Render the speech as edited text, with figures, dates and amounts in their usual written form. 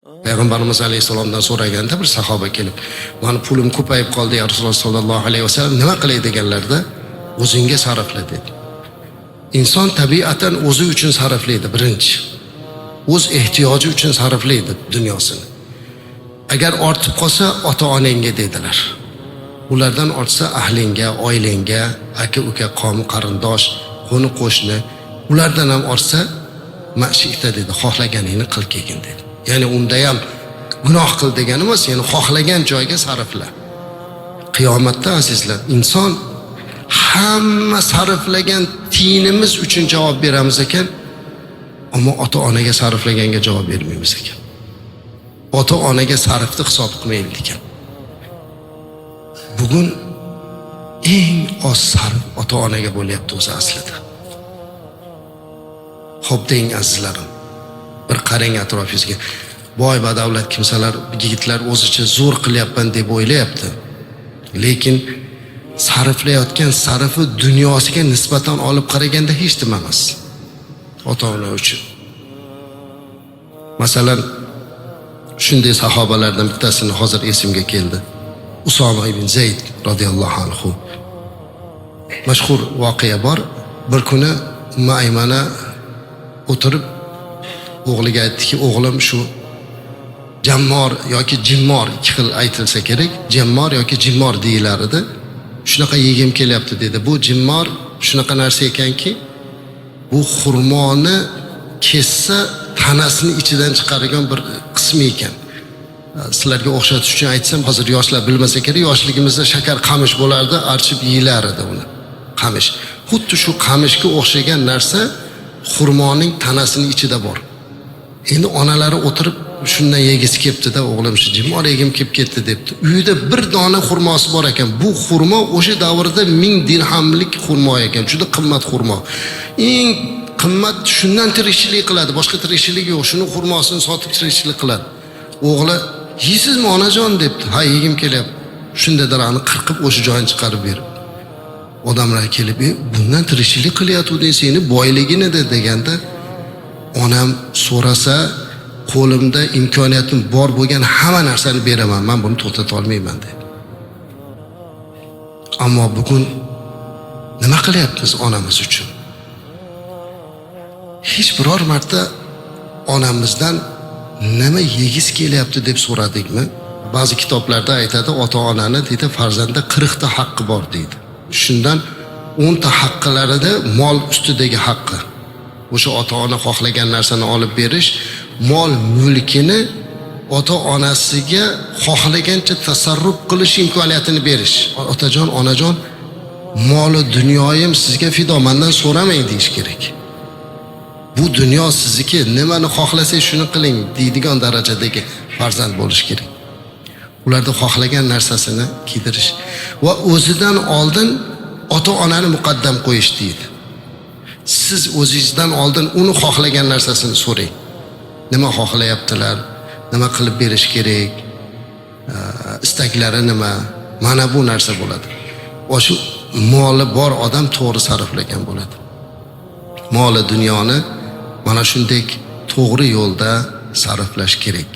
Payg'ambarimiz alayhissalomdan so'raganda bir sahoba kelib, "Mani pulim ko'payib qoldi ya Rasululloh sollallohu alayhi vasallam, nima qilay?" deganlarda, "O'zingga sarfla" dedi. Inson tabiatan o'zi uchun sarflaydi birinchi. O'z ehtiyoji uchun sarflaydi dunyosini. Agar ortib qolsa, ota-onangga dedilar. Ulardan ortsa ahlinga, oilangga, aka-uka, qo'm qarindosh, qo'ni-qo'shni, ulardan ham ortsa ma'shita dedi, xohlaganingni qil kelgin dedi. Ya'ni unda ham gunoh qil degani emas, ya'ni xohlagan joyga sarfla. Qiyomatda azizlar, inson hamma sarflagan tiyinimiz uchun javob beramiz ekan, ammo ota-onaga sarflaganga javob bermaymiz ekan. Ota-onaga sarfni hisob qilmaylik ekan. Bugun eng oz sarf ota-onaga bo'lyapti o'zi aslida. Xo'p deng azizlarim, bir qarang atrofingizga. Boy badavlat kimsalar, yigitlar o'zicha zo'r qilyapman deb o'ylayapti. Lekin sarflayotgan sarfi dunyosiga nisbatan olib qaraganda hech nima emas. Ota-ona uchun. Masalan, shunday sahobalardan bittasini hozir esimga keldi. Usoma ibn Zayd radhiyallohu anhu. Mashhur voqea bor. Bir kuni Umma Aymana o'tirib o'g'liga aytdiki, "O'g'lim shu jammor yoki jimmor ikki xil aytilsa kerak, jammor yoki jimmor deyilar edi. Shunaqa yegim kelyapti" dedi. Bu jimmor shunaqa narsa ekanki, bu xurmoni kessa tanasini ichidan chiqargan bir qismi ekan. Sizlarga o'xshatish uchun aytsam, hozir yoshlar bilmasa kerak, yoshligimizda shakar qamish bo'lardi, archib yeyilar edi uni. Qamish. Xuddi shu qamishga o'xshagan narsa xurmoning tanasining ichida bor. Endi onalari o'tirib shundan yegisi kelibdi-da, "O'g'lim shu jimmor yegim kelib ketdi" debdi. Uyida bir dona xurmosi bor ekan. Bu xurmo o'sha davrda 1000 dirhamlik xurmo ekan, juda qimmat xurmo. Eng qimmat shundan tirikchilik qiladi, boshqa tirikchilik yo'q. Shuni xurmosini sotib tirikchilik qiladi. O'g'li, "Yeysizmi onajon?" debdi. "Ha, yegim kelyapti." Shunda darani qirqib o'sha joyini chiqarib berib. Odamlar kelib, "Bundan tirikchilik qilyapti, seni boyligini" deganda, onam so'rasa, qo'limda imkoniyatim bor bo'lgan hamma narsani beraman, men buni to'xtata olmayman dedi. Ammo bugun nima qilyapmiz onamiz uchun? Hech biror marta onamizdan nima yegis kelyapti deb so'radikmi? Ba'zi kitoblarda aytadi, ota-onani deydi, farzanda 40 ta haqqi bor deydi. Shundan 10 ta haqqlarida mol ustidagi haqqi. O'sha ota-ona xohlagan narsani olib berish, mol mulkini ota-onasiga xohlagancha tasarruf qilish imkoniyatini berish. "Otajon, onajon, moli dunyoyim sizga fido, mendan so'ramang" deyish kerak. Bu dunyo sizniki, nimani xohlasangiz shuni qiling deydigan darajadagi farzand bo'lish kerak. Ularda xohlagan narsasini kiydirish va o'zidan oldin ota-onani muqaddam qo'yish deydi. Siz o'zingizdan oldin uni xohlagan narsasini so'rang. Nima xohlayaptilar? Nima qilib berish kerak? Istaklari nima? Mana bu narsa bo'ladi. O'sha moli bor odam to'g'ri sarflagan bo'ladi. Moli dunyoni mana shunday to'g'ri yo'lda sarflash kerak.